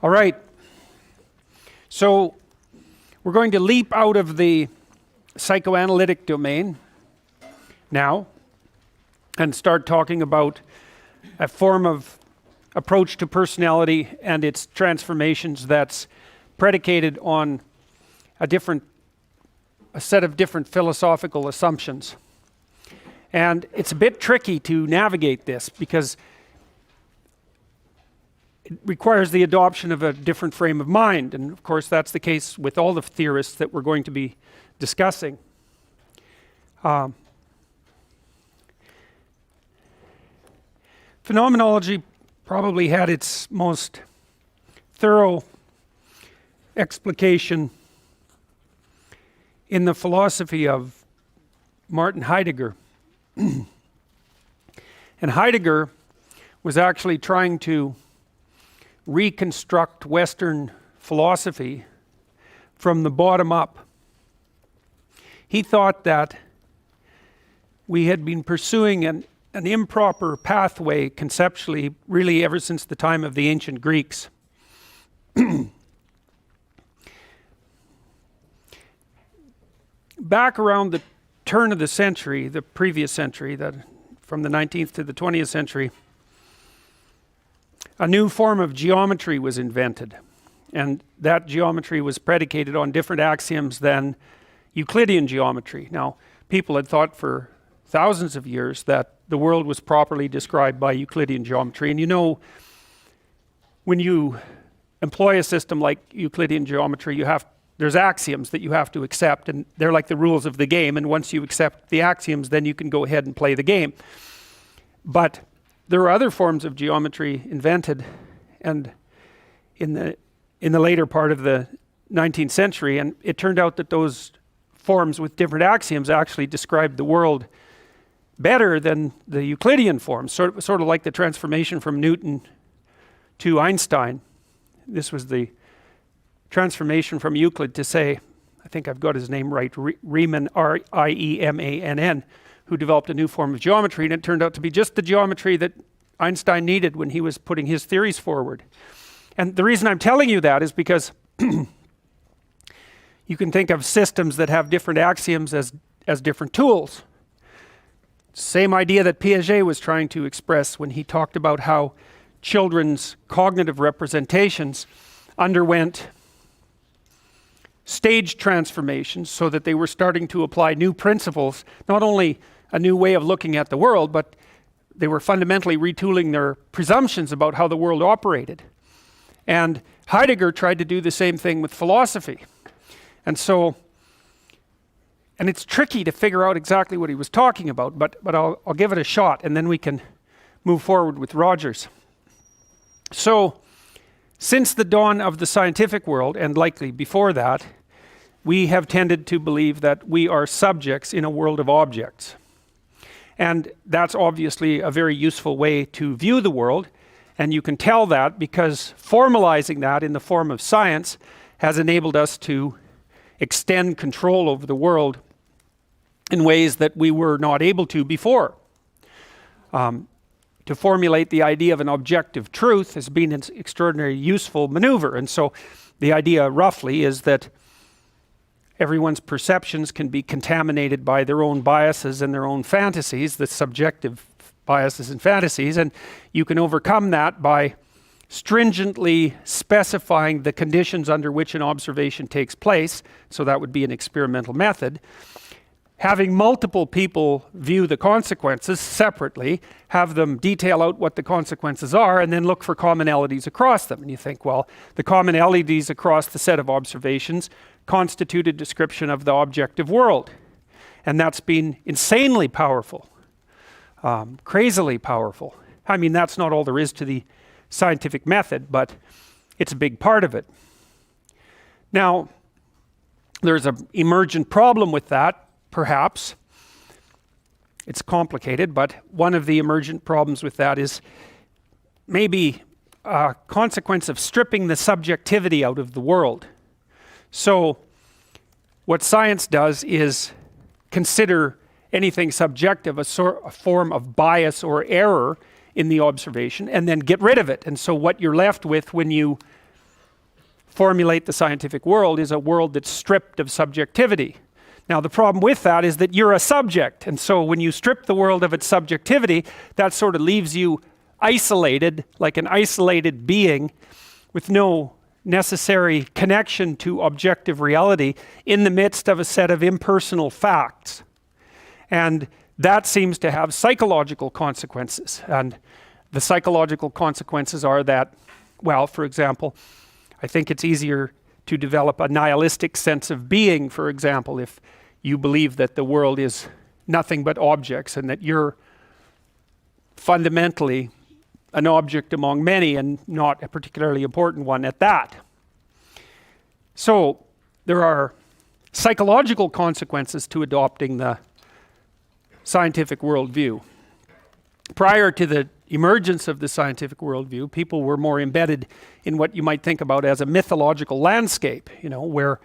All right. So we're going to leap out of the psychoanalytic domain now and start talking about a form of approach to personality and its transformations that's predicated on a set of different philosophical assumptions. And it's a bit tricky to navigate this because it requires the adoption of a different frame of mind. And of course, that's the case with all the theorists that we're going to be discussing. Phenomenology probably had its most thorough explication in the philosophy of Martin Heidegger. And Heidegger was actually trying to reconstruct Western philosophy from the bottom up. He thought that we had been pursuing an improper pathway conceptually, really ever since the time of the ancient Greeks. Back around the turn of the century, the previous century, from the 19th to the 20th century, a new form of geometry was invented. And that geometry was predicated on different axioms than Euclidean geometry. Now, people had thought for thousands of years that the world was properly described by Euclidean geometry. And you know, when you employ a system like Euclidean geometry, there's axioms that you have to accept, and they're like the rules of the game. And once you accept the axioms, then you can go ahead and play the game. But there are other forms of geometry invented, and in the later part of the 19th century, and it turned out that those forms with different axioms actually described the world better than the Euclidean forms, sort of like the transformation from Newton to Einstein. This was the transformation from Euclid to, say, I think I've got his name right, Riemann, R-I-E-M-A-N-N, who developed a new form of geometry, and it turned out to be just the geometry that Einstein needed when he was putting his theories forward. And the reason I'm telling you that is because you can think of systems that have different axioms as different tools. Same idea that Piaget was trying to express when he talked about how children's cognitive representations underwent stage transformations so that they were starting to apply new principles, not only a new way of looking at the world, but they were fundamentally retooling their presumptions about how the world operated. And Heidegger tried to do the same thing with philosophy. And it's tricky to figure out exactly what he was talking about, but I'll give it a shot, and then we can move forward with Rogers. So, since the dawn of the scientific world, and likely before that, we have tended to believe that we are subjects in a world of objects. And that's obviously a very useful way to view the world, and you can tell that because formalizing that in the form of science has enabled us to extend control over the world in ways that we were not able to before. To formulate the idea of an objective truth has been an extraordinarily useful maneuver. And so the idea roughly is that everyone's perceptions can be contaminated by their own biases and their own fantasies, the subjective biases and fantasies, and you can overcome that by stringently specifying the conditions under which an observation takes place. So that would be an experimental method. Having multiple people view the consequences separately, have them detail out what the consequences are, and then look for commonalities across them. And you think, well, the commonalities across the set of observations constitute a description of the objective world. And that's been insanely powerful, crazily powerful. I mean, that's not all there is to the scientific method, but it's a big part of it. Now, there's an emergent problem with that. Perhaps. It's complicated, but one of the emergent problems with that is maybe a consequence of stripping the subjectivity out of the world. So what science does is consider anything subjective a form of bias or error in the observation and then get rid of it. And so what you're left with when you formulate the scientific world is a world that's stripped of subjectivity. Now, the problem with that is that you're a subject. And so when you strip the world of its subjectivity, that sort of leaves you isolated, like an isolated being with no necessary connection to objective reality in the midst of a set of impersonal facts. And that seems to have psychological consequences. And the psychological consequences are that, well, for example, I think it's easier to develop a nihilistic sense of being, for example, if you believe that the world is nothing but objects and that you're fundamentally an object among many and not a particularly important one at that. So there are psychological consequences to adopting the scientific worldview. Prior to the emergence of the scientific worldview, people were more embedded in what you might think about as a mythological landscape, where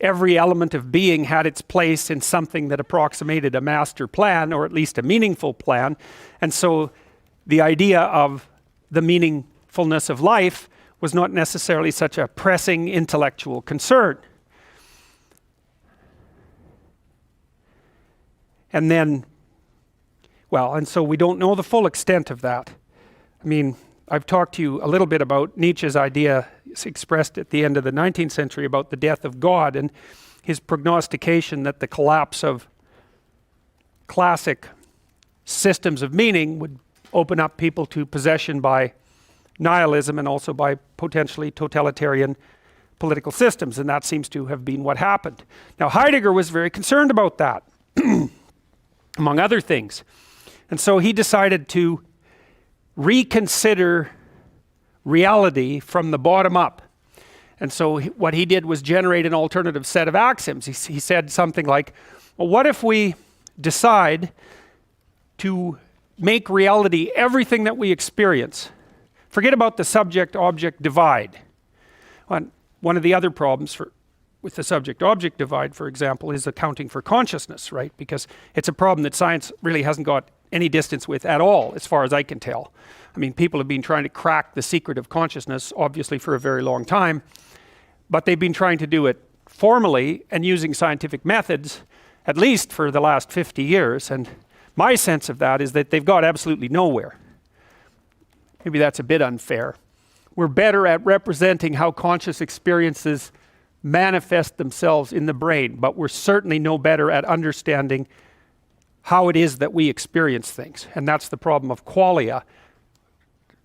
every element of being had its place in something that approximated a master plan, or at least a meaningful plan. And so the idea of the meaningfulness of life was not necessarily such a pressing intellectual concern. And then, and so we don't know the full extent of that. I mean, I've talked to you a little bit about Nietzsche's idea expressed at the end of the 19th century about the death of God and his prognostication that the collapse of classic systems of meaning would open up people to possession by nihilism and also by potentially totalitarian political systems, and that seems to have been what happened. Now, Heidegger was very concerned about that, among other things. And so he decided to reconsider reality from the bottom up. And so what he did was generate an alternative set of axioms. He said something like, well, what if we decide to make reality everything that we experience? Forget about the subject-object divide. One of the other problems with the subject-object divide, for example, is accounting for consciousness, right? Because it's a problem that science really hasn't got any distance with at all, as far as I can tell. I mean, people have been trying to crack the secret of consciousness, obviously, for a very long time, but they've been trying to do it formally and using scientific methods, at least for the last 50 years, and my sense of that is that they've got absolutely nowhere. Maybe that's a bit unfair. We're better at representing how conscious experiences manifest themselves in the brain, but we're certainly no better at understanding how it is that we experience things. And that's the problem of qualia.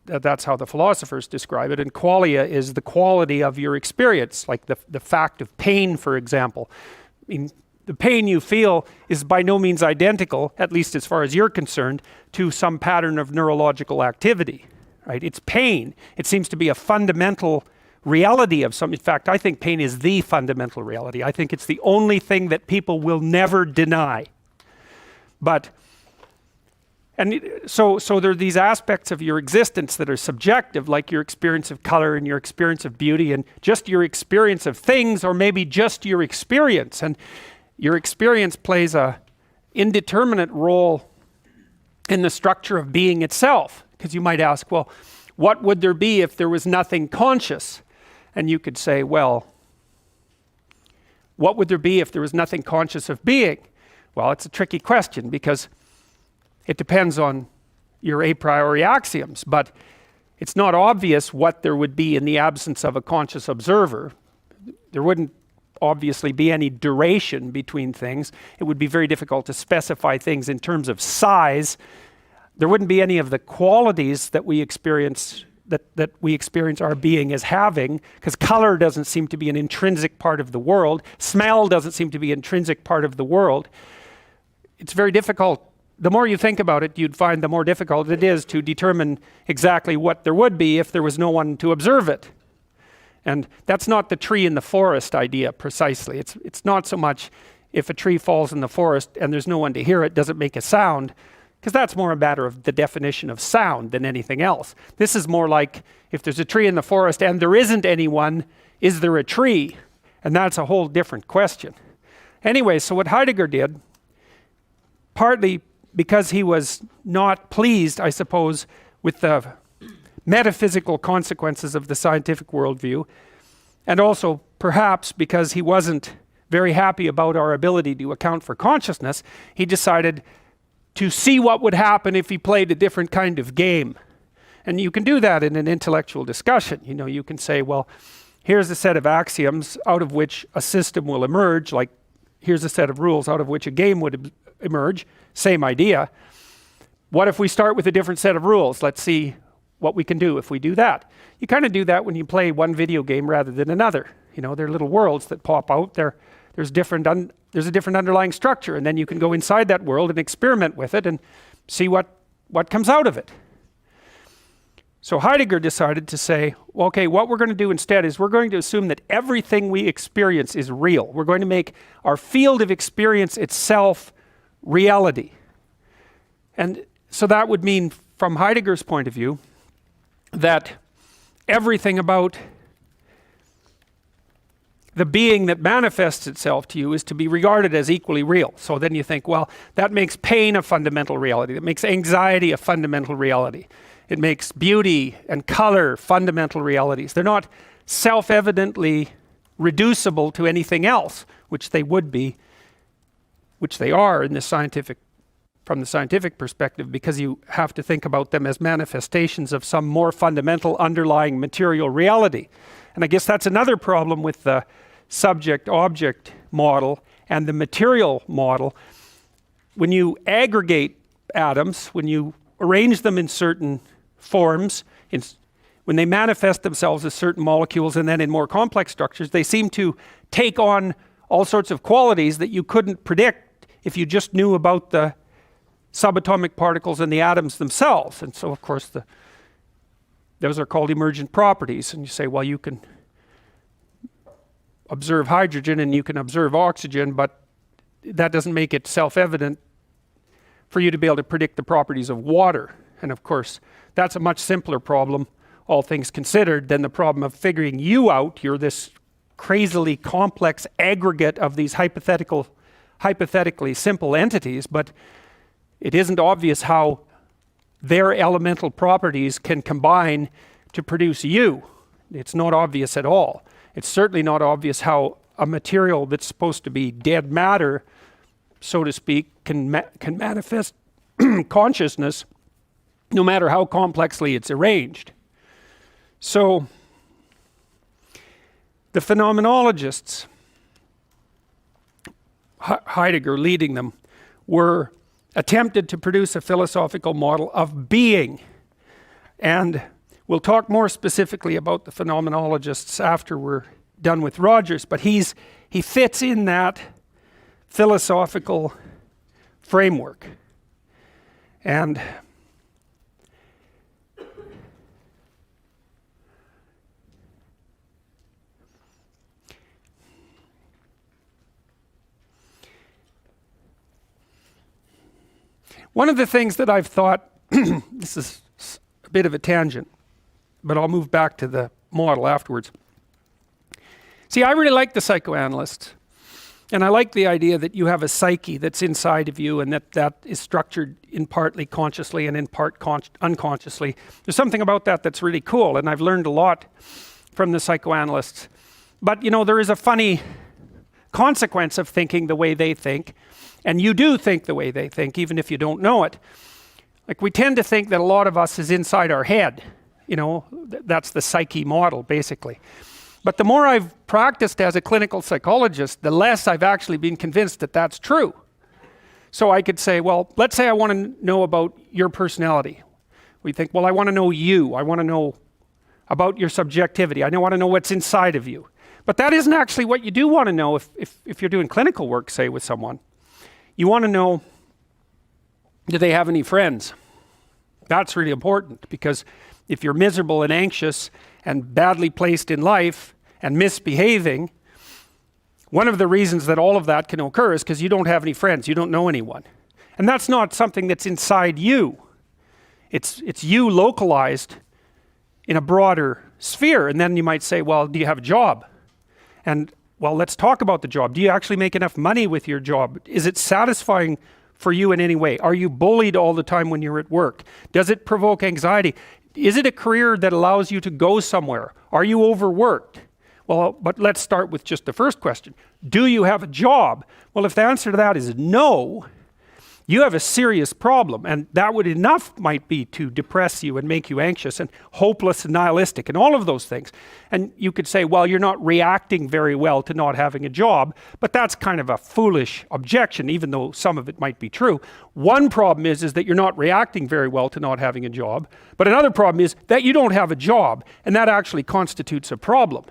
That's how the philosophers describe it. And qualia is the quality of your experience, like the fact of pain, for example. I mean, the pain you feel is by no means identical, at least as far as you're concerned, to some pattern of neurological activity, right? It's pain. It seems to be a fundamental reality of some. In fact, I think pain is the fundamental reality. I think it's the only thing that people will never deny. So there are these aspects of your existence that are subjective, like your experience of color and your experience of beauty and just your experience of things, or maybe just your experience. And your experience plays a indeterminate role in the structure of being itself. Because you might ask, well, what would there be if there was nothing conscious? And you could say, well, what would there be if there was nothing conscious of being? Well, it's a tricky question because it depends on your a priori axioms, but it's not obvious what there would be in the absence of a conscious observer. There wouldn't obviously be any duration between things. It would be very difficult to specify things in terms of size. There wouldn't be any of the qualities that we experience that we experience our being as having, because color doesn't seem to be an intrinsic part of the world. Smell doesn't seem to be an intrinsic part of the world. It's very difficult. The more you think about it, you'd find the more difficult it is to determine exactly what there would be if there was no one to observe it. And that's not the tree in the forest idea precisely. It's not so much if a tree falls in the forest and there's no one to hear it, does it make a sound? Because that's more a matter of the definition of sound than anything else. This is more like if there's a tree in the forest and there isn't anyone, is there a tree? And that's a whole different question. Anyway, so what Heidegger did, partly because he was not pleased, I suppose, with the metaphysical consequences of the scientific worldview, and also perhaps because he wasn't very happy about our ability to account for consciousness, he decided to see what would happen if he played a different kind of game. And you can do that in an intellectual discussion. You know, you can say, well, here's a set of axioms out of which a system will emerge, like here's a set of rules out of which a game would emerge, same idea. What if we start with a different set of rules? Let's see what we can do if we do that. You kind of do that when you play one video game rather than another. You know, they're little worlds that pop out. There's a different underlying structure, and then you can go inside that world and experiment with it and see what comes out of it. So Heidegger decided to say, well, okay, what we're going to do instead is we're going to assume that everything we experience is real. We're going to make our field of experience itself reality. And so that would mean, from Heidegger's point of view, that everything about the being that manifests itself to you is to be regarded as equally real. So then you think, well, that makes pain a fundamental reality. That makes anxiety a fundamental reality. It makes beauty and color fundamental realities. They're not self-evidently reducible to anything else, which they would be, which they are in the from the scientific perspective, because you have to think about them as manifestations of some more fundamental underlying material reality. And I guess that's another problem with the subject-object model and the material model. When you aggregate atoms, when you arrange them in certain forms, when they manifest themselves as certain molecules and then in more complex structures, they seem to take on all sorts of qualities that you couldn't predict if you just knew about the subatomic particles and the atoms themselves. And so, of course, those are called emergent properties. And you say, well, you can observe hydrogen and you can observe oxygen, but that doesn't make it self-evident for you to be able to predict the properties of water. And of course, that's a much simpler problem, all things considered, than the problem of figuring you out. You're this crazily complex aggregate of these hypothetically simple entities, but it isn't obvious how their elemental properties can combine to produce you. It's not obvious at all. It's certainly not obvious how a material that's supposed to be dead matter, so to speak, can manifest consciousness, no matter how complexly it's arranged. So the phenomenologists, Heidegger leading them, were attempted to produce a philosophical model of being. And we'll talk more specifically about the phenomenologists after we're done with Rogers, but he fits in that philosophical framework. And one of the things that I've thought, this is a bit of a tangent, but I'll move back to the model afterwards. See, I really like the psychoanalysts, and I like the idea that you have a psyche that's inside of you and that is structured in partly consciously and in part unconsciously. There's something about that that's really cool, and I've learned a lot from the psychoanalysts. But, you know, there is a funny consequence of thinking the way they think, and you do think the way they think, even if you don't know it. Like, we tend to think that a lot of us is inside our head. You know, that's the psyche model, basically. But the more I've practiced as a clinical psychologist, the less I've actually been convinced that that's true. So I could say, well, let's say I want to know about your personality. We think, well, I want to know you. I want to know about your subjectivity. I want to know what's inside of you. But that isn't actually what you do want to know if you're doing clinical work, say, with someone. You want to know, do they have any friends? That's really important, because if you're miserable and anxious and badly placed in life and misbehaving, one of the reasons that all of that can occur is because you don't have any friends, you don't know anyone. And that's not something that's inside you. It's you localized in a broader sphere. And then you might say, well, do you have a job? And well, let's talk about the job. Do you actually make enough money with your job? Is it satisfying for you in any way? Are you bullied all the time when you're at work? Does it provoke anxiety? Is it a career that allows you to go somewhere? Are you overworked? Well, but let's start with just the first question. Do you have a job? Well, if the answer to that is no, you have a serious problem, and that might be to depress you and make you anxious and hopeless and nihilistic and all of those things. And you could say, well, you're not reacting very well to not having a job, but that's kind of a foolish objection, even though some of it might be true. One problem is that you're not reacting very well to not having a job, but another problem is that you don't have a job, and that actually constitutes a problem,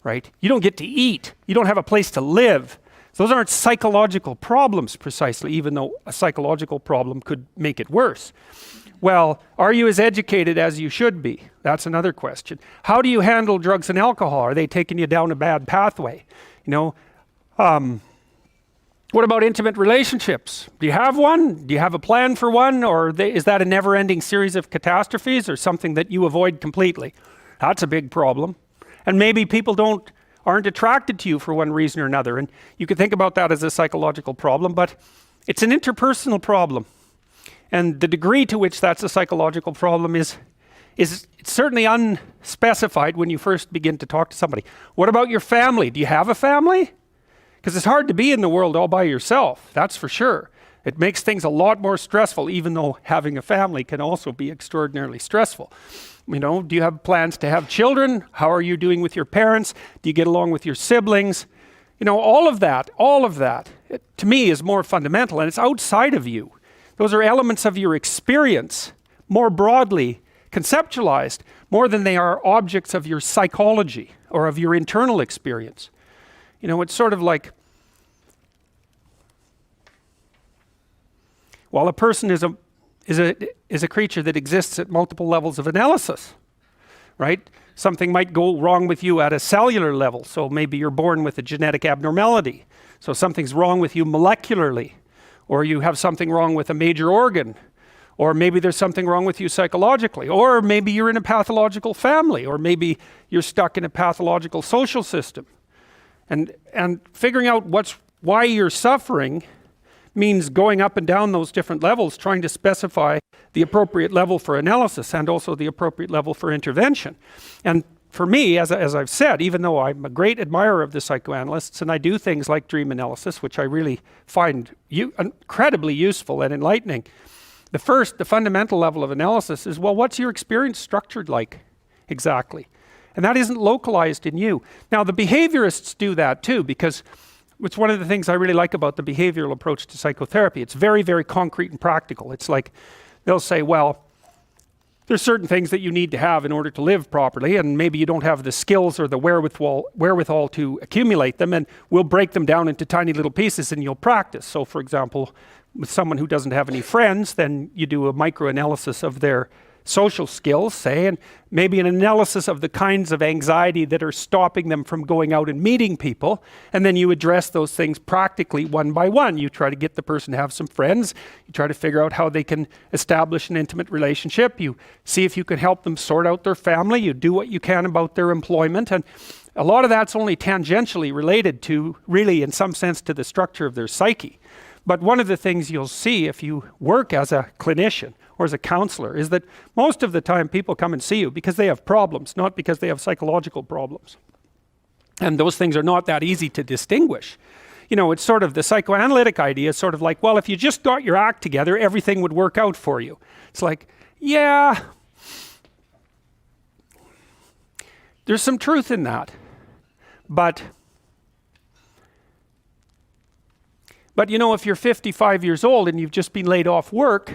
right? You don't get to eat, you don't have a place to live. Those aren't psychological problems precisely, even though a psychological problem could make it worse. Well, are you as educated as you should be? That's another question. How do you handle drugs and alcohol? Are they taking you down a bad pathway? What about intimate relationships? Do you have one? Do you have a plan for one? Or is that a never-ending series of catastrophes or something that you avoid completely? That's a big problem. And maybe people aren't attracted to you for one reason or another. And you could think about that as a psychological problem, but it's an interpersonal problem. And the degree to which that's a psychological problem is certainly unspecified when you first begin to talk to somebody. What about your family? Do you have a family? Because it's hard to be in the world all by yourself, that's for sure. It makes things a lot more stressful, even though having a family can also be extraordinarily stressful. Do you have plans to have children? How are you doing with your parents? Do you get along with your siblings? All of that, to me is more fundamental, and it's outside of you. Those are elements of your experience, more broadly conceptualized, more than they are objects of your psychology or of your internal experience. It's sort of like, well, a person is a creature that exists at multiple levels of analysis, right? Something might go wrong with you at a cellular level. So maybe you're born with a genetic abnormality. So something's wrong with you molecularly, or you have something wrong with a major organ, or maybe there's something wrong with you psychologically, or maybe you're in a pathological family, or maybe you're stuck in a pathological social system. And figuring out why you're suffering means going up and down those different levels, trying to specify the appropriate level for analysis and also the appropriate level for intervention. And for me, as I've said, even though I'm a great admirer of the psychoanalysts, and I do things like dream analysis, which I really find incredibly useful and enlightening, the fundamental level of analysis is, well, what's your experience structured like exactly? And that isn't localized in you. Now, the behaviorists do that too, because it's one of the things I really like about the behavioral approach to psychotherapy. It's very, very concrete and practical. It's like they'll say, well, there's certain things that you need to have in order to live properly, and maybe you don't have the skills or the wherewithal to accumulate them, and we'll break them down into tiny little pieces and you'll practice. So for example, with someone who doesn't have any friends, then you do a microanalysis of their social skills, say, and maybe an analysis of the kinds of anxiety that are stopping them from going out and meeting people, and then you address those things practically one by one. You try to get the person to have some friends, you try to figure out how they can establish an intimate relationship, you see if you can help them sort out their family, you do what you can about their employment, and a lot of that's only tangentially related to, really in some sense, to the structure of their psyche. But one of the things you'll see if you work as a clinician or as a counselor is that most of the time people come and see you because they have problems, not because they have psychological problems. And those things are not that easy to distinguish. It's sort of the psychoanalytic idea is sort of like, well, if you just got your act together, everything would work out for you. It's like, yeah, there's some truth in that. But if you're 55 years old and you've just been laid off work,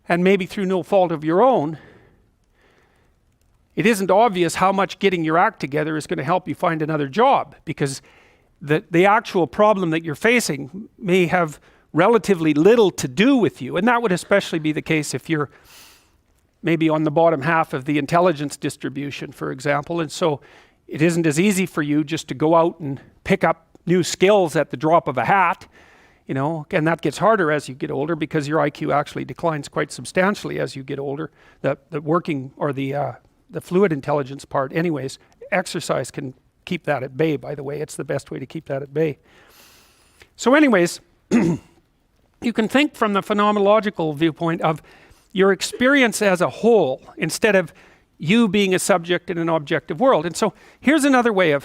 and maybe through no fault of your own, it isn't obvious how much getting your act together is going to help you find another job, because the actual problem that you're facing may have relatively little to do with you. And that would especially be the case if you're maybe on the bottom half of the intelligence distribution, for example. And so it isn't as easy for you just to go out and pick up new skills at the drop of a hat, and that gets harder as you get older because your IQ actually declines quite substantially as you get older. The working or the fluid intelligence part, anyways, exercise can keep that at bay, by the way. It's the best way to keep that at bay. So anyways, you can think from the phenomenological viewpoint of your experience as a whole, instead of, you being a subject in an objective world. And so here's another way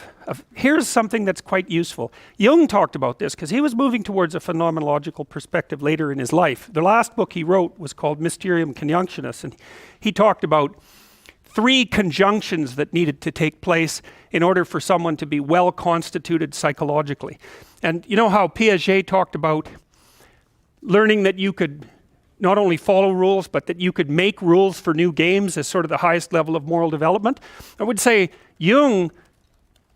here's something that's quite useful. Jung talked about this because he was moving towards a phenomenological perspective later in his life. The last book he wrote was called Mysterium Conjunctionis, and he talked about 3 conjunctions that needed to take place in order for someone to be well constituted psychologically. And you know how Piaget talked about learning that you could not only follow rules, but that you could make rules for new games as sort of the highest level of moral development? I would say Jung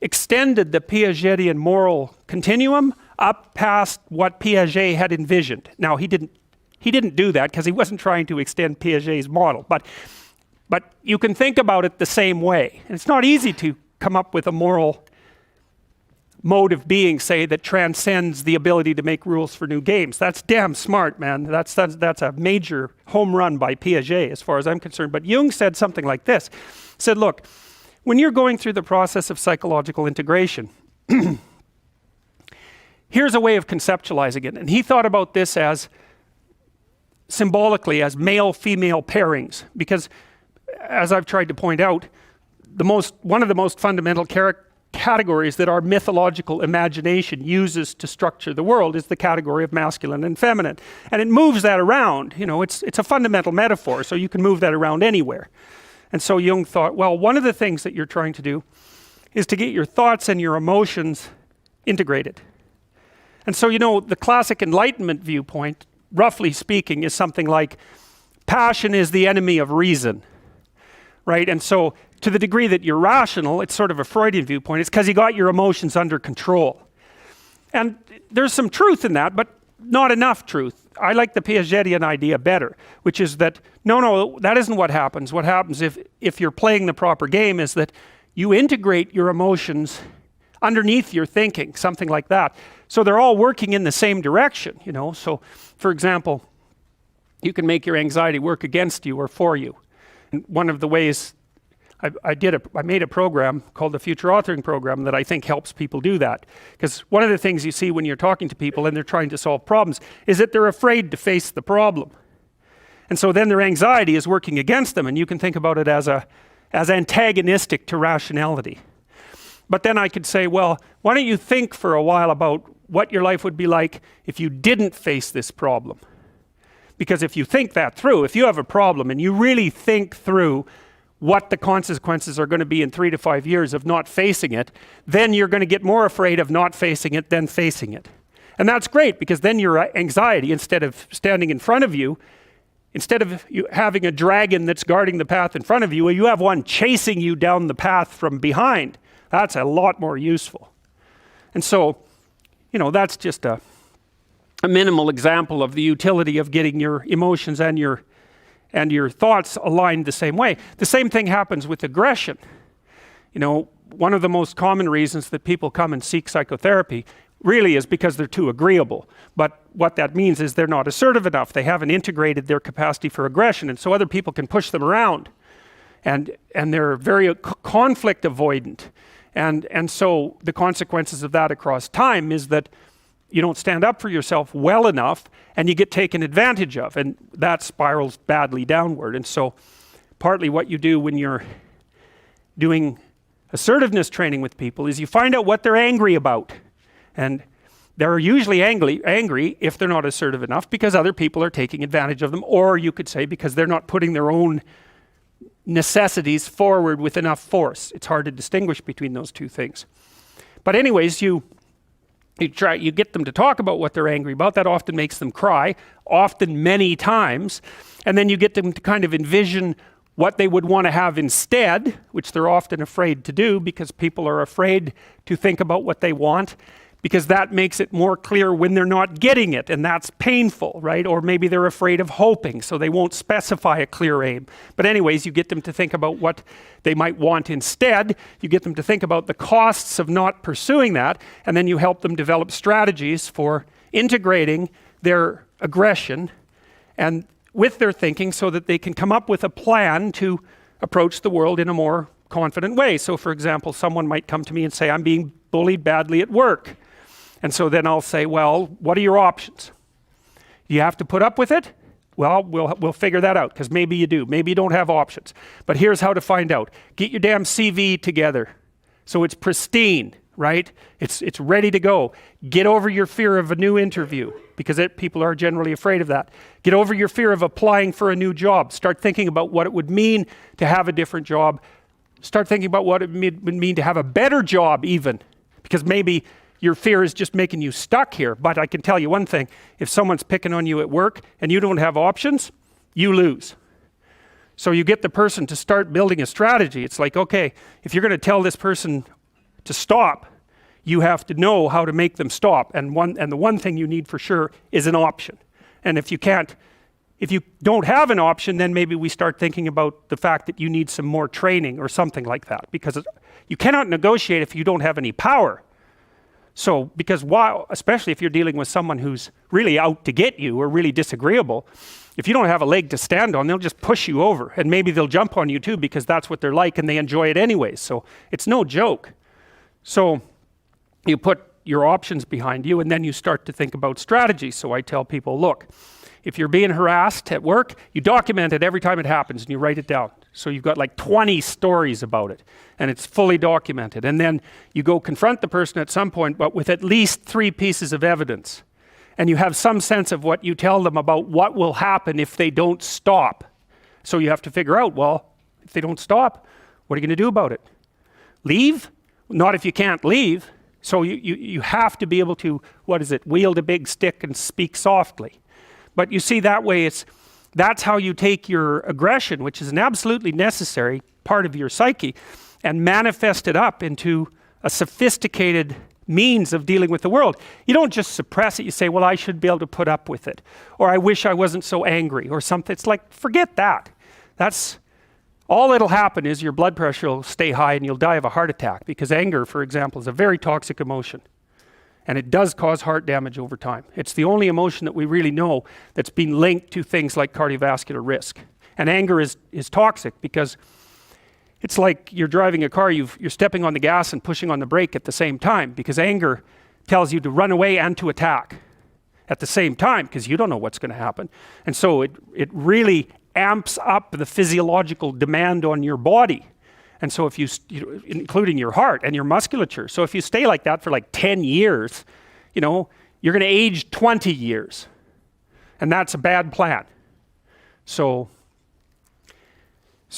extended the Piagetian moral continuum up past what Piaget had envisioned. Now, he didn't do that because he wasn't trying to extend Piaget's model, but you can think about it the same way. And it's not easy to come up with a moral mode of being, say, that transcends the ability to make rules for new games. That's damn smart, man. That's a major home run by Piaget as far as I'm concerned. But Jung said something like this. He said, look, when you're going through the process of psychological integration, here's a way of conceptualizing it. And he thought about this as symbolically as male-female pairings, because as I've tried to point out, one of the most fundamental categories that our mythological imagination uses to structure the world is the category of masculine and feminine. And it moves that around. You know, it's a fundamental metaphor, so you can move that around anywhere. And so Jung thought, well, one of the things that you're trying to do is to get your thoughts and your emotions integrated. And so, you know, the classic Enlightenment viewpoint, roughly speaking, is something like passion is the enemy of reason, right? And so to the degree that you're rational, it's sort of a Freudian viewpoint. It's because you got your emotions under control. And there's some truth in that, but not enough truth. I like the Piagetian idea better, which is that, no, that isn't what happens. What happens if you're playing the proper game is that you integrate your emotions underneath your thinking, something like that. So they're all working in the same direction, you know. So, for example, you can make your anxiety work against you or for you. And one of the ways I made a program called the Future Authoring Program that I think helps people do that. Because one of the things you see when you're talking to people and they're trying to solve problems is that they're afraid to face the problem. And so then their anxiety is working against them, and you can think about it as antagonistic to rationality. But then I could say, well, why don't you think for a while about what your life would be like if you didn't face this problem? Because if you think that through, if you have a problem and you really think through what the consequences are going to be in 3 to 5 years of not facing it, then you're going to get more afraid of not facing it than facing it. And that's great, because then your anxiety, instead of standing in front of you, instead of you having a dragon that's guarding the path in front of you, you have one chasing you down the path from behind. That's a lot more useful. And so, you know, that's just a minimal example of the utility of getting your emotions and your thoughts aligned the same way. The same thing happens with aggression. You know, one of the most common reasons that people come and seek psychotherapy really is because they're too agreeable. But what that means is they're not assertive enough. They haven't integrated their capacity for aggression, and so other people can push them around. And they're very conflict avoidant. And so the consequences of that across time is that you don't stand up for yourself well enough, and you get taken advantage of, and that spirals badly downward. And so partly what you do when you're doing assertiveness training with people is you find out what they're angry about. And they're usually angry if they're not assertive enough because other people are taking advantage of them, or you could say because they're not putting their own necessities forward with enough force. It's hard to distinguish between those two things. But anyways, you get them to talk about what they're angry about. That often makes them cry, often many times. And then you get them to kind of envision what they would want to have instead, which they're often afraid to do because people are afraid to think about what they want, because that makes it more clear when they're not getting it, and that's painful, right? Or maybe they're afraid of hoping, so they won't specify a clear aim. But anyways, you get them to think about what they might want instead. You get them to think about the costs of not pursuing that, and then you help them develop strategies for integrating their aggression and with their thinking so that they can come up with a plan to approach the world in a more confident way. So for example, someone might come to me and say, I'm being bullied badly at work. And so then I'll say, well, what are your options? You have to put up with it? Well, we'll figure that out, because maybe you do. Maybe you don't have options. But here's how to find out. Get your damn CV together so it's pristine, right? It's ready to go. Get over your fear of a new interview, because people are generally afraid of that. Get over your fear of applying for a new job. Start thinking about what it would mean to have a different job. Start thinking about what it would mean to have a better job even, because maybe your fear is just making you stuck here. But I can tell you one thing, if someone's picking on you at work and you don't have options, you lose. So you get the person to start building a strategy. It's like, okay, if you're going to tell this person to stop, you have to know how to make them stop. And the one thing you need for sure is an option. And if you don't have an option, then maybe we start thinking about the fact that you need some more training or something like that, because you cannot negotiate if you don't have any power. So, because especially if you're dealing with someone who's really out to get you or really disagreeable, if you don't have a leg to stand on, they'll just push you over, and maybe they'll jump on you too, because that's what they're like and they enjoy it anyways. So it's no joke. So you put your options behind you, and then you start to think about strategy. So I tell people, look, if you're being harassed at work, you document it every time it happens and you write it down. So you've got like 20 stories about it, and it's fully documented. And then you go confront the person at some point, but with at least 3 pieces of evidence. And you have some sense of what you tell them about what will happen if they don't stop. So you have to figure out, well, if they don't stop, what are you going to do about it? Leave? Not if you can't leave. So you have to be able to, wield a big stick and speak softly. But you see, that way that's how you take your aggression, which is an absolutely necessary part of your psyche, and manifest it up into a sophisticated means of dealing with the world. You don't just suppress it. You say, well, I should be able to put up with it, or I wish I wasn't so angry, or something. It's like, forget that. That's all that'll happen is your blood pressure will stay high and you'll die of a heart attack, because anger, for example, is a very toxic emotion. And it does cause heart damage over time. It's the only emotion that we really know that's been linked to things like cardiovascular risk. And anger is toxic, because it's like you're driving a car, you're stepping on the gas and pushing on the brake at the same time, because anger tells you to run away and to attack at the same time, because you don't know what's going to happen. And so it really amps up the physiological demand on your body. And so if including your heart and your musculature. So if you stay like that for like 10 years, you're going to age 20 years. And that's a bad plan. So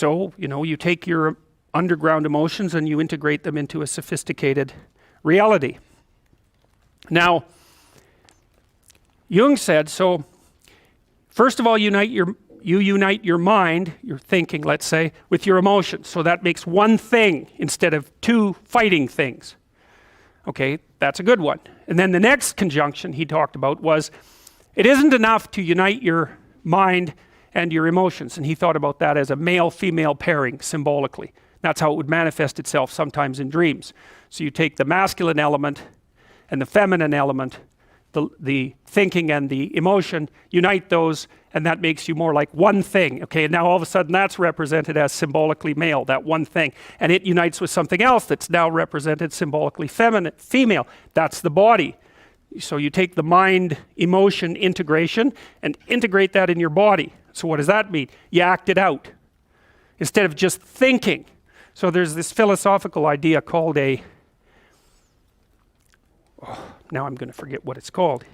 you take your underground emotions and you integrate them into a sophisticated reality. Now, Jung said, so first of all, you unite your mind, your thinking, let's say, with your emotions. So that makes one thing instead of 2 fighting things. Okay, that's a good one. And then the next conjunction he talked about was, it isn't enough to unite your mind and your emotions. And he thought about that as a male-female pairing symbolically. That's how it would manifest itself sometimes in dreams. So you take the masculine element and the feminine element, the thinking and the emotion, unite those, and that makes you more like one thing. Okay, and now all of a sudden that's represented as symbolically male, that one thing. And it unites with something else that's now represented symbolically female. That's the body. So you take the mind, emotion integration and integrate that in your body. So what does that mean? You act it out instead of just thinking. So there's this philosophical idea called now I'm going to forget what it's called.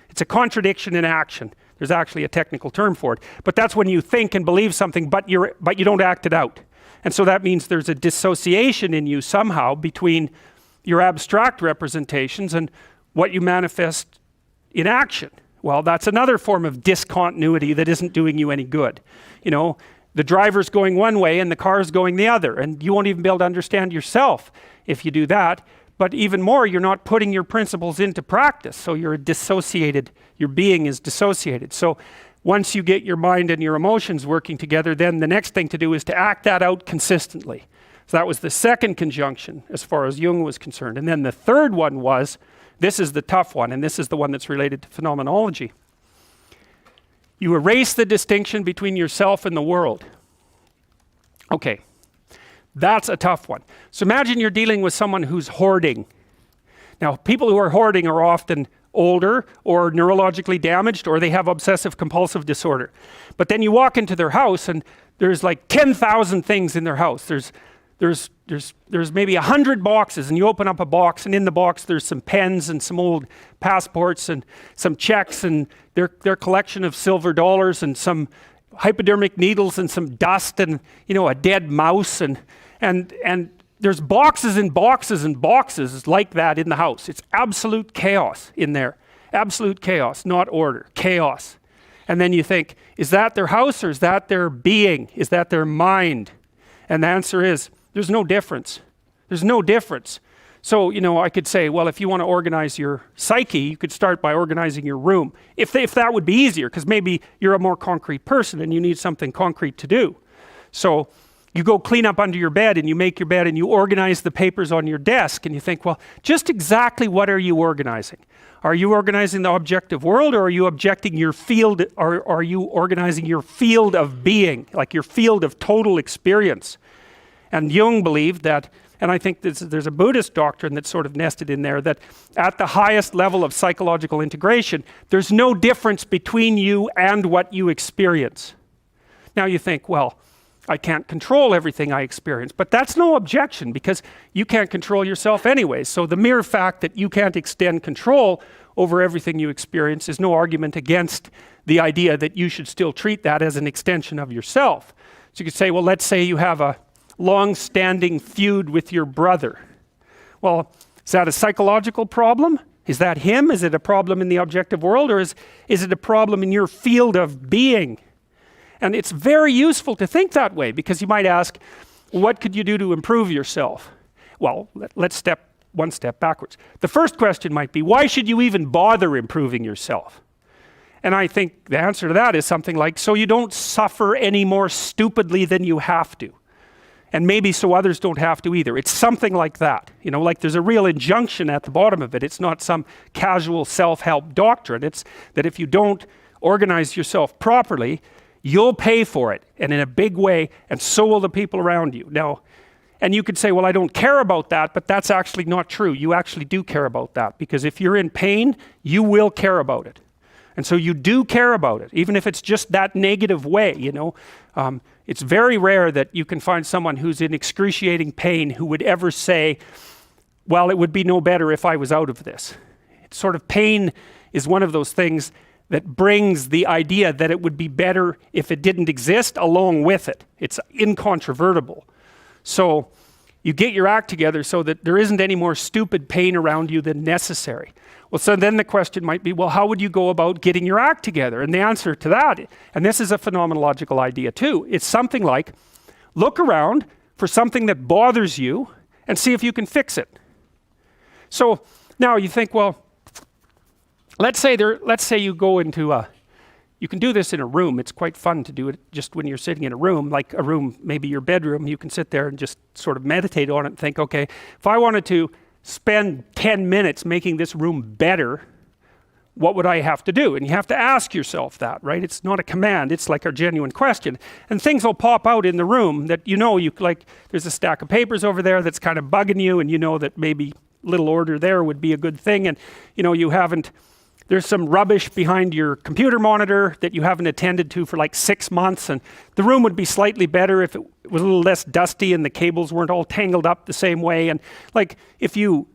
It's a contradiction in action. There's actually a technical term for it. But that's when you think and believe something, but you don't act it out. And so that means there's a dissociation in you somehow between your abstract representations and what you manifest in action. Well, that's another form of discontinuity that isn't doing you any good. The driver's going one way and the car's going the other, and you won't even be able to understand yourself if you do that. But even more, you're not putting your principles into practice. So you're dissociated, your being is dissociated. So once you get your mind and your emotions working together, then the next thing to do is to act that out consistently. So that was the second conjunction as far as Jung was concerned. And then the third one was, this is the tough one, and this is the one that's related to phenomenology. You erase the distinction between yourself and the world. Okay. That's a tough one. So imagine you're dealing with someone who's hoarding. Now, people who are hoarding are often older, or neurologically damaged, or they have obsessive compulsive disorder. But then you walk into their house and there's like 10,000 things in their house. There's maybe 100 boxes, and you open up a box, and in the box there's some pens and some old passports and some checks and their collection of silver dollars and some hypodermic needles and some dust and a dead mouse and there's boxes and boxes and boxes like that in the house. It's absolute chaos in there. Absolute chaos, not order, chaos. And then you think, is that their house or is that their being? Is that their mind? And the answer is, there's no difference. There's no difference. So, I could say, well, if you want to organize your psyche, you could start by organizing your room. If that would be easier, because maybe you're a more concrete person and you need something concrete to do. So you go clean up under your bed and you make your bed and you organize the papers on your desk and you think, well, just exactly what are you organizing? Are you organizing the objective world, or are you objecting your field, or are you organizing your field of being, like your field of total experience? And Jung believed that, and I think there's a Buddhist doctrine that's sort of nested in there, that at the highest level of psychological integration, there's no difference between you and what you experience. Now you think, well, I can't control everything I experience, but that's no objection, because you can't control yourself anyway. So the mere fact that you can't extend control over everything you experience is no argument against the idea that you should still treat that as an extension of yourself. So you could say, well, let's say you have a long-standing feud with your brother. Well, is that a psychological problem? Is that him? Is it a problem in the objective world, or is it a problem in your field of being? And it's very useful to think that way, because you might ask, what could you do to improve yourself? Well, let's step one step backwards. The first question might be, why should you even bother improving yourself? And I think the answer to that is something like, so you don't suffer any more stupidly than you have to. And maybe so others don't have to either. It's something like that. Like there's a real injunction at the bottom of it. It's not some casual self-help doctrine. It's that if you don't organize yourself properly, you'll pay for it, and in a big way, and so will the people around you. Now, and you could say, well, I don't care about that, but that's actually not true. You actually do care about that, because if you're in pain, you will care about it. And so you do care about it, even if it's just that negative way, It's very rare that you can find someone who's in excruciating pain who would ever say, well, it would be no better if I was out of this. It's sort of pain is one of those things that brings the idea that it would be better if it didn't exist along with it. It's incontrovertible. So you get your act together so that there isn't any more stupid pain around you than necessary. Well, so then the question might be, well, how would you go about getting your act together? And the answer to that, and this is a phenomenological idea too, it's something like, look around for something that bothers you and see if you can fix it. So now you think, well, let's say you go into you can do this in a room. It's quite fun to do it just when you're sitting in a room, like a room, maybe your bedroom. You can sit there and just sort of meditate on it and think, okay, if I wanted to spend 10 minutes making this room better, what would I have to do? And you have to ask yourself that, right? It's not a command, it's like a genuine question. And things will pop out in the room that you like, there's a stack of papers over there that's kind of bugging you, and you know that maybe little order there would be a good thing, and there's some rubbish behind your computer monitor that you haven't attended to for like 6 months, and the room would be slightly better if it was a little less dusty and the cables weren't all tangled up the same way. And like if you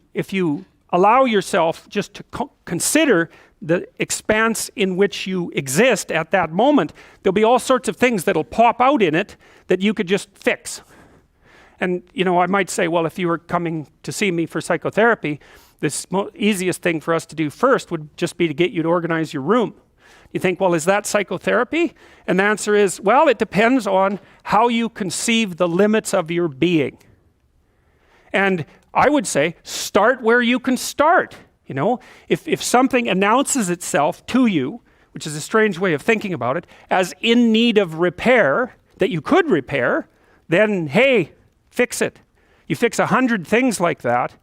allow yourself just to consider the expanse in which you exist at that moment, there'll be all sorts of things that'll pop out in it that you could just fix. And I might say, well, if you were coming to see me for psychotherapy, the easiest thing for us to do first would just be to get you to organize your room. You think, well, is that psychotherapy? And the answer is, well, it depends on how you conceive the limits of your being. And I would say, start where you can start. If something announces itself to you, which is a strange way of thinking about it, as in need of repair, that you could repair, then, hey, fix it. You fix 100 things like that,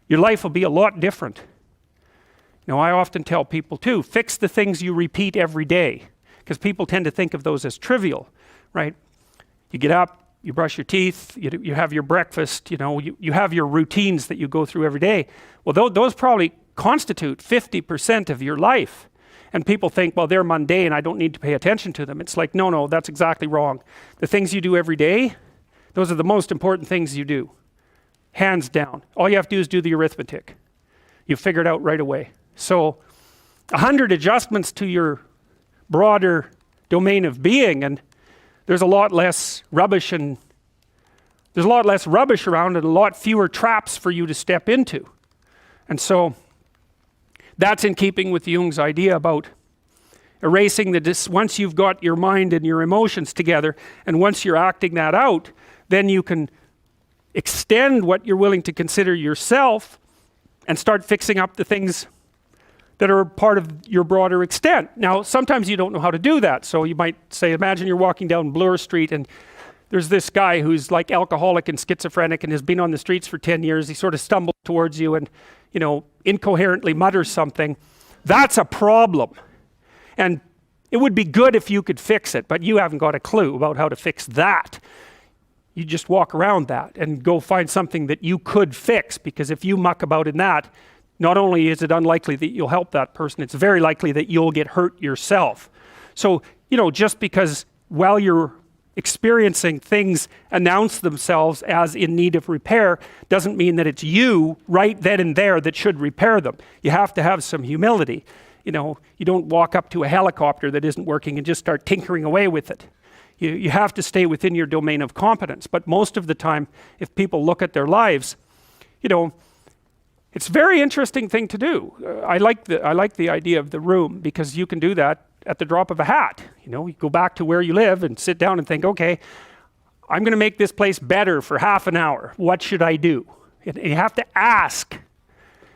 your life will be a lot different. I often tell people too, fix the things you repeat every day, because people tend to think of those as trivial, right? You get up, you brush your teeth, you have your breakfast, you have your routines that you go through every day. Well, those probably constitute 50% of your life. And people think, well, they're mundane, I don't need to pay attention to them. It's like, no, that's exactly wrong. The things you do every day, those are the most important things you do. Hands down. All you have to do is do the arithmetic. You figure it out right away. So 100 adjustments to your broader domain of being, and there's a lot less rubbish around and a lot fewer traps for you to step into. And so that's in keeping with Jung's idea about erasing once you've got your mind and your emotions together, and once you're acting that out, then you can extend what you're willing to consider yourself and start fixing up the things that are part of your broader extent. Now, sometimes you don't know how to do that. So you might say, imagine you're walking down Bloor Street and there's this guy who's like alcoholic and schizophrenic and has been on the streets for 10 years. He sort of stumbles towards you and, incoherently mutters something. That's a problem. And it would be good if you could fix it, but you haven't got a clue about how to fix that. You just walk around that and go find something that you could fix, because if you muck about in that, not only is it unlikely that you'll help that person, it's very likely that you'll get hurt yourself. So, just because while you're experiencing things announce themselves as in need of repair doesn't mean that it's you right then and there that should repair them. You have to have some humility. You don't walk up to a helicopter that isn't working and just start tinkering away with it. You have to stay within your domain of competence. But most of the time, if people look at their lives, it's a very interesting thing to do. I like the idea of the room, because you can do that at the drop of a hat. You go back to where you live and sit down and think, okay, I'm going to make this place better for half an hour. What should I do? And you have to ask,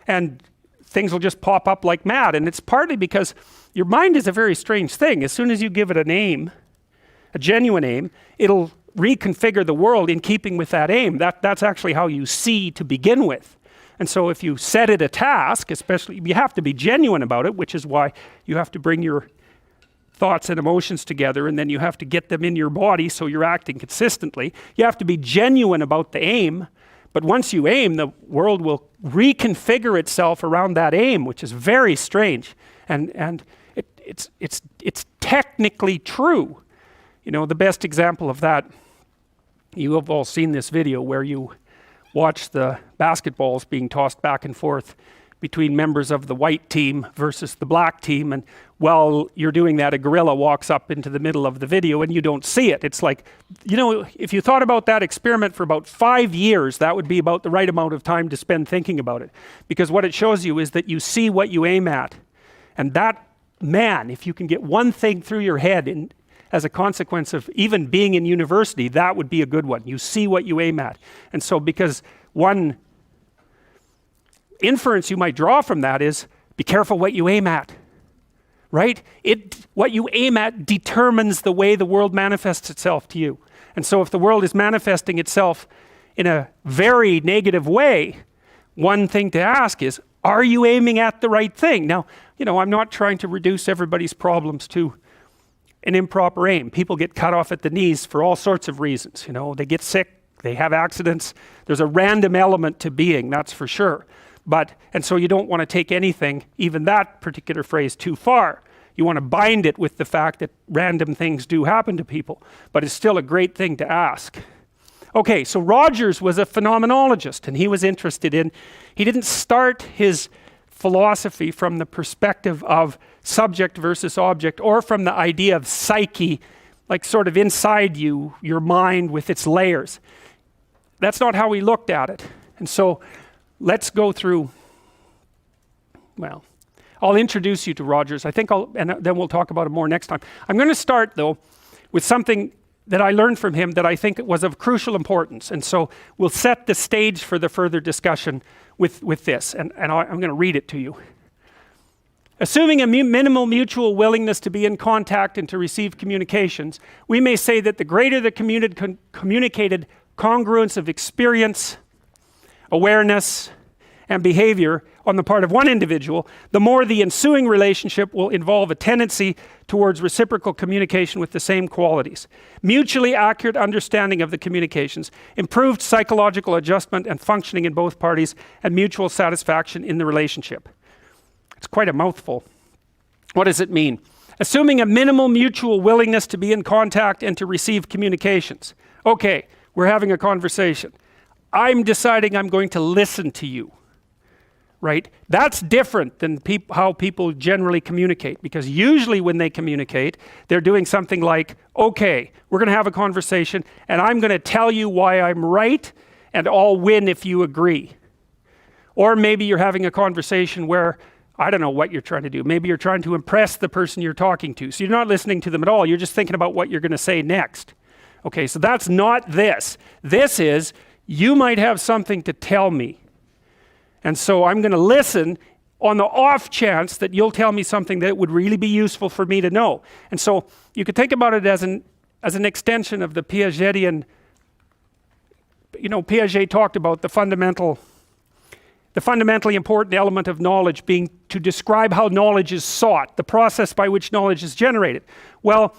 and things will just pop up like mad. And it's partly because your mind is a very strange thing. As soon as you give it a name, a genuine aim, it'll reconfigure the world in keeping with that aim. That's actually how you see to begin with. And so if you set it a task, especially, you have to be genuine about it, which is why you have to bring your thoughts and emotions together, and then you have to get them in your body so you're acting consistently. You have to be genuine about the aim, but once you aim, the world will reconfigure itself around that aim, which is very strange. And it's technically true. The best example of that, you have all seen this video where you watch the basketballs being tossed back and forth between members of the white team versus the black team, and while you're doing that, a gorilla walks up into the middle of the video and you don't see it. It's like, if you thought about that experiment for about 5 years, that would be about the right amount of time to spend thinking about it. Because what it shows you is that you see what you aim at. And that, man, if you can get one thing through your head as a consequence of even being in university, that would be a good one. You see what you aim at. And so because one inference you might draw from that is, be careful what you aim at, right? What you aim at determines the way the world manifests itself to you. And so if the world is manifesting itself in a very negative way, one thing to ask is, are you aiming at the right thing? Now, I'm not trying to reduce everybody's problems to an improper aim. People get cut off at the knees for all sorts of reasons. They get sick, they have accidents. There's a random element to being, that's for sure. And so you don't want to take anything, even that particular phrase, too far. You want to bind it with the fact that random things do happen to people, but it's still a great thing to ask. Okay, so Rogers was a phenomenologist, and he was interested in, he didn't start his philosophy from the perspective of subject versus object, or from the idea of psyche, like sort of inside you, your mind with its layers. That's not how he looked at it. And so let's go through, I'll introduce you to Rogers. And then we'll talk about it more next time. I'm going to start, though, with something that I learned from him that I think was of crucial importance. And so we'll set the stage for the further discussion with this. And I'm going to read it to you. Assuming a minimal mutual willingness to be in contact and to receive communications, we may say that the greater the communicated congruence of experience, awareness, and behavior on the part of one individual, the more the ensuing relationship will involve a tendency towards reciprocal communication with the same qualities, mutually accurate understanding of the communications, improved psychological adjustment and functioning in both parties, and mutual satisfaction in the relationship. It's quite a mouthful. What does it mean? Assuming a minimal mutual willingness to be in contact and to receive communications. Okay, we're having a conversation. I'm deciding I'm going to listen to you. Right? That's different than how people generally communicate, because usually when they communicate, they're doing something like, okay, we're going to have a conversation and I'm going to tell you why I'm right and I'll win if you agree. Or maybe you're having a conversation where, I don't know what you're trying to do. Maybe you're trying to impress the person you're talking to. So you're not listening to them at all. You're just thinking about what you're going to say next. Okay, so that's not this. This is, you might have something to tell me. And so I'm going to listen on the off chance that you'll tell me something that would really be useful for me to know. And so you could think about it as an extension of the Piagetian, Piaget talked about the fundamentally important element of knowledge being to describe how knowledge is sought, the process by which knowledge is generated. Well,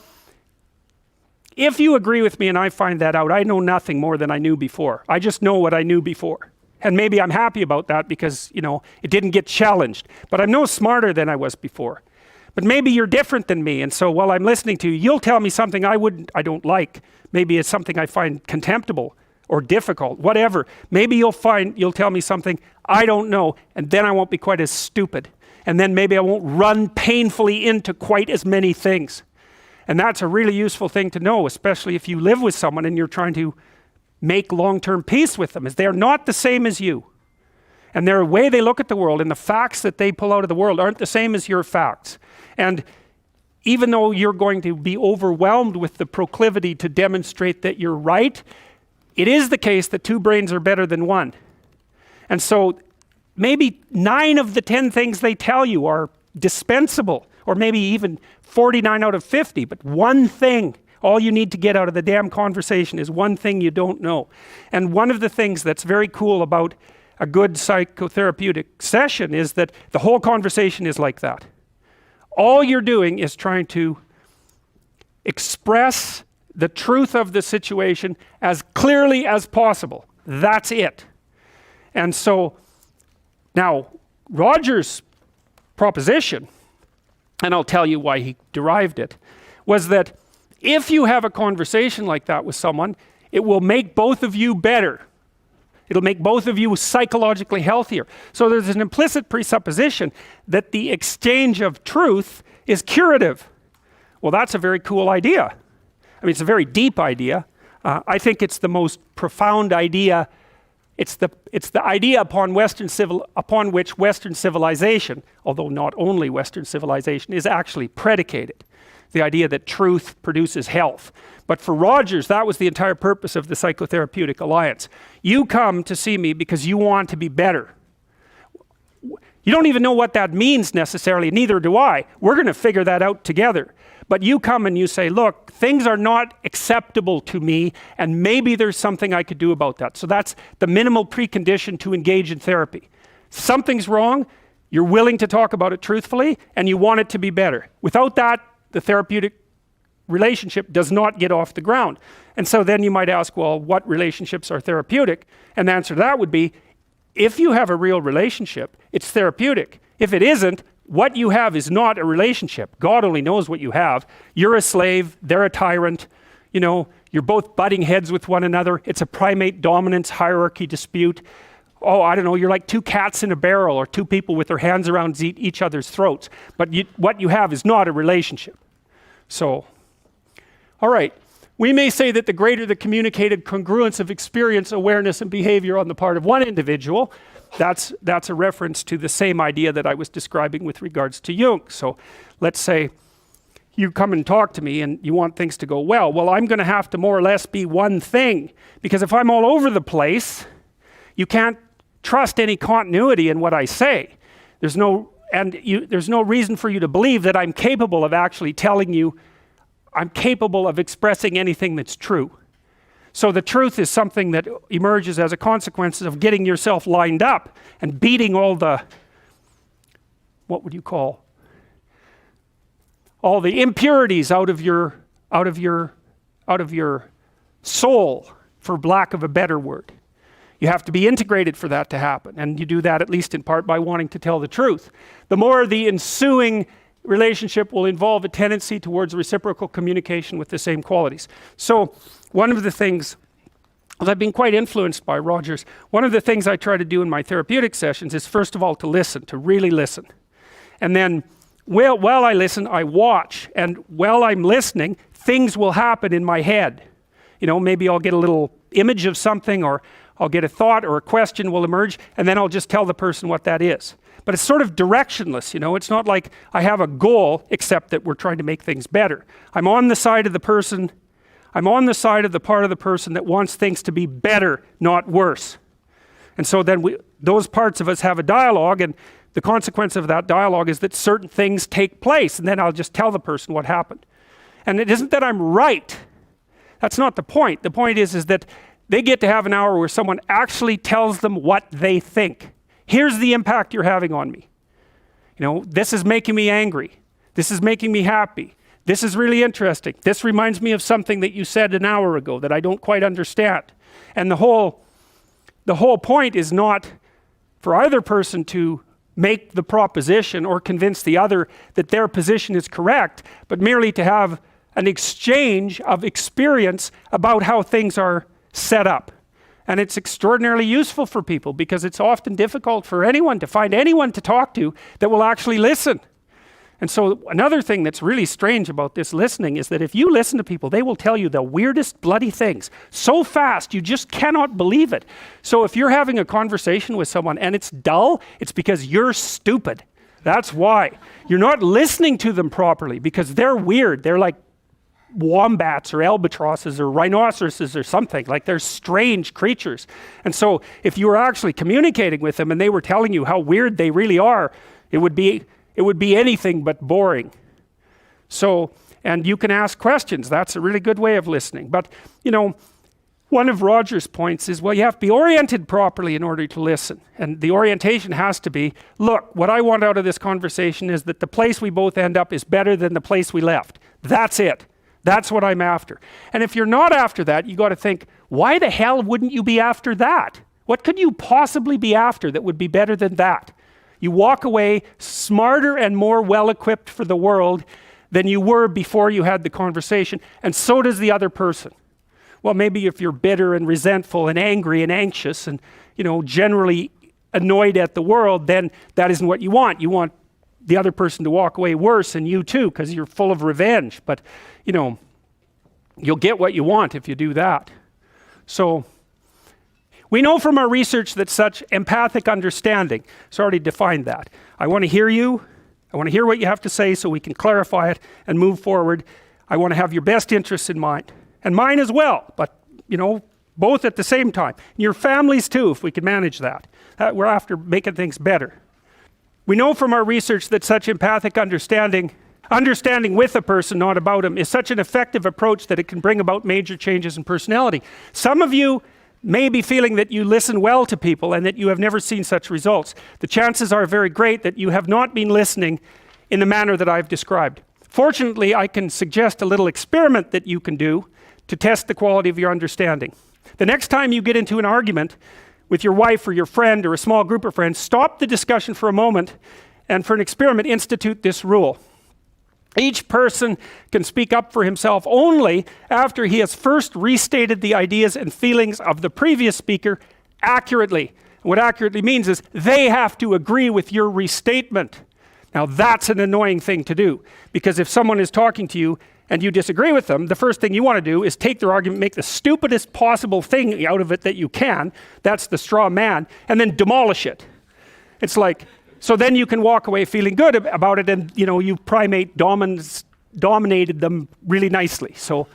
if you agree with me and I find that out, I know nothing more than I knew before. I just know what I knew before. And maybe I'm happy about that because, it didn't get challenged. But I'm no smarter than I was before. But maybe you're different than me, and so while I'm listening to you, you'll tell me something I don't like. Maybe it's something I find contemptible or difficult, whatever. Maybe you'll tell me something I don't know, and then I won't be quite as stupid. And then maybe I won't run painfully into quite as many things. And that's a really useful thing to know, especially if you live with someone and you're trying to make long-term peace with them, is they're not the same as you. And their way they look at the world and the facts that they pull out of the world aren't the same as your facts. And even though you're going to be overwhelmed with the proclivity to demonstrate that you're right, it is the case that two brains are better than one. And so maybe 9 of the 10 things they tell you are dispensable, or maybe even 49 out of 50, but one thing, all you need to get out of the damn conversation is one thing you don't know. And one of the things that's very cool about a good psychotherapeutic session is that the whole conversation is like that. All you're doing is trying to express the truth of the situation as clearly as possible. That's it. And so, now, Roger's proposition, and I'll tell you why he derived it, was that if you have a conversation like that with someone, it will make both of you better. It'll make both of you psychologically healthier. So there's an implicit presupposition that the exchange of truth is curative. Well, that's a very cool idea. I mean, it's a very deep idea. I think it's the most profound idea. It's the idea upon which Western civilization, although not only Western civilization, is actually predicated. The idea that truth produces health. But for Rogers, that was the entire purpose of the Psychotherapeutic Alliance. You come to see me because you want to be better. You don't even know what that means necessarily, neither do I. We're going to figure that out together. But you come and you say, look, things are not acceptable to me, and maybe there's something I could do about that. So that's the minimal precondition to engage in therapy. Something's wrong, you're willing to talk about it truthfully, and you want it to be better. Without that, the therapeutic relationship does not get off the ground. And so then you might ask, well, what relationships are therapeutic? And the answer to that would be, if you have a real relationship, it's therapeutic. If it isn't, what you have is not a relationship. God only knows what you have. You're a slave, they're a tyrant, you're both butting heads with one another. It's a primate dominance hierarchy dispute. Oh, I don't know, you're like 2 cats in a barrel, or 2 people with their hands around each other's throats. But what you have is not a relationship. So, all right. We may say that the greater the communicated congruence of experience, awareness, and behavior on the part of one individual, that's a reference to the same idea that I was describing with regards to Jung. So let's say you come and talk to me and you want things to go well. Well, I'm going to have to more or less be one thing, because if I'm all over the place, you can't trust any continuity in what I say. There's no reason for you to believe that I'm capable of actually telling you, I'm capable of expressing anything that's true. So the truth is something that emerges as a consequence of getting yourself lined up and beating all the, what would you call, all the impurities out of your soul, for lack of a better word. You have to be integrated for that to happen. And you do that at least in part by wanting to tell the truth. The more the ensuing relationship will involve a tendency towards reciprocal communication with the same qualities. So one of the things, I've been quite influenced by Rogers, one of the things I try to do in my therapeutic sessions is first of all to listen, to really listen. And then while I listen, I watch. And while I'm listening, things will happen in my head. You know, maybe I'll get a little image of something, or I'll get a thought or a question will emerge, and then I'll just tell the person what that is. But it's sort of directionless, you know. It's not like I have a goal, except that we're trying to make things better. I'm on the side of the person, I'm on the side of the part of the person that wants things to be better, not worse. And so then those parts of us have a dialogue, and the consequence of that dialogue is that certain things take place, and then I'll just tell the person what happened. And it isn't that I'm right. That's not the point. The point is that they get to have an hour where someone actually tells them what they think. Here's the impact you're having on me. You know, this is making me angry. This is making me happy. This is really interesting. This reminds me of something that you said an hour ago that I don't quite understand. And the whole point is not for either person to make the proposition or convince the other that their position is correct, but merely to have an exchange of experience about how things are set up. And it's extraordinarily useful for people because it's often difficult for anyone to find anyone to talk to that will actually listen. And so another thing that's really strange about this listening is that if you listen to people, they will tell you the weirdest bloody things so fast you just cannot believe it. So if you're having a conversation with someone and it's dull, it's because you're stupid. That's why. You're not listening to them properly because they're weird. They're like wombats or albatrosses or rhinoceroses or something. Like they're strange creatures. And so if you were actually communicating with them and they were telling you how weird they really are, it would be anything but boring. So, and you can ask questions. That's a really good way of listening. But, you know, one of Roger's points is, well, you have to be oriented properly in order to listen. And the orientation has to be, look, what I want out of this conversation is that the place we both end up is better than the place we left. That's it. That's what I'm after. And if you're not after that, you got to think, why the hell wouldn't you be after that? What could you possibly be after that would be better than that? You walk away smarter and more well-equipped for the world than you were before you had the conversation, and so does the other person. Well, maybe if you're bitter and resentful and angry and anxious and, you know, generally annoyed at the world, then that isn't what you want. You want the other person to walk away worse, and you too, because you're full of revenge. But, you know, you'll get what you want if you do that. So, we know from our research that such empathic understanding, it's already defined that. I want to hear you, I want to hear what you have to say so we can clarify it and move forward. I want to have your best interests in mind, and mine as well, but, you know, both at the same time. And your families too, if we can manage that. We're after making things better. We know from our research that such empathic understanding with a person, not about him, is such an effective approach that it can bring about major changes in personality. Some of you may be feeling that you listen well to people and that you have never seen such results. The chances are very great that you have not been listening in the manner that I've described. Fortunately, I can suggest a little experiment that you can do to test the quality of your understanding. The next time you get into an argument with your wife or your friend or a small group of friends, stop the discussion for a moment and for an experiment institute this rule. Each person can speak up for himself only after he has first restated the ideas and feelings of the previous speaker accurately. What accurately means is they have to agree with your restatement. Now that's an annoying thing to do, because if someone is talking to you and you disagree with them, the first thing you want to do is take their argument, make the stupidest possible thing out of it that you can, that's the straw man, and then demolish it. It's like, so then you can walk away feeling good about it, and you know, you primate dominated them really nicely. So,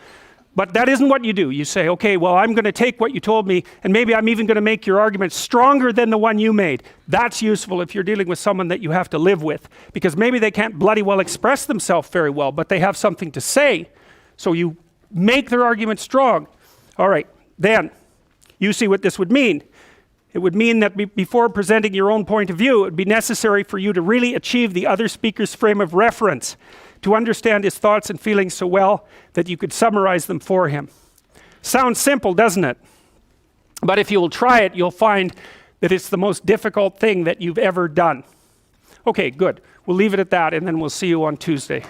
but that isn't what you do. You say, okay, well, I'm going to take what you told me, and maybe I'm even going to make your argument stronger than the one you made. That's useful if you're dealing with someone that you have to live with, because maybe they can't bloody well express themselves very well, but they have something to say. So you make their argument strong. All right, then you see what this would mean. It would mean that before presenting your own point of view, it would be necessary for you to really achieve the other speaker's frame of reference, to understand his thoughts and feelings so well that you could summarize them for him. Sounds simple, doesn't it? But if you'll try it, you'll find that it's the most difficult thing that you've ever done. Okay, good. We'll leave it at that, and then we'll see you on Tuesday.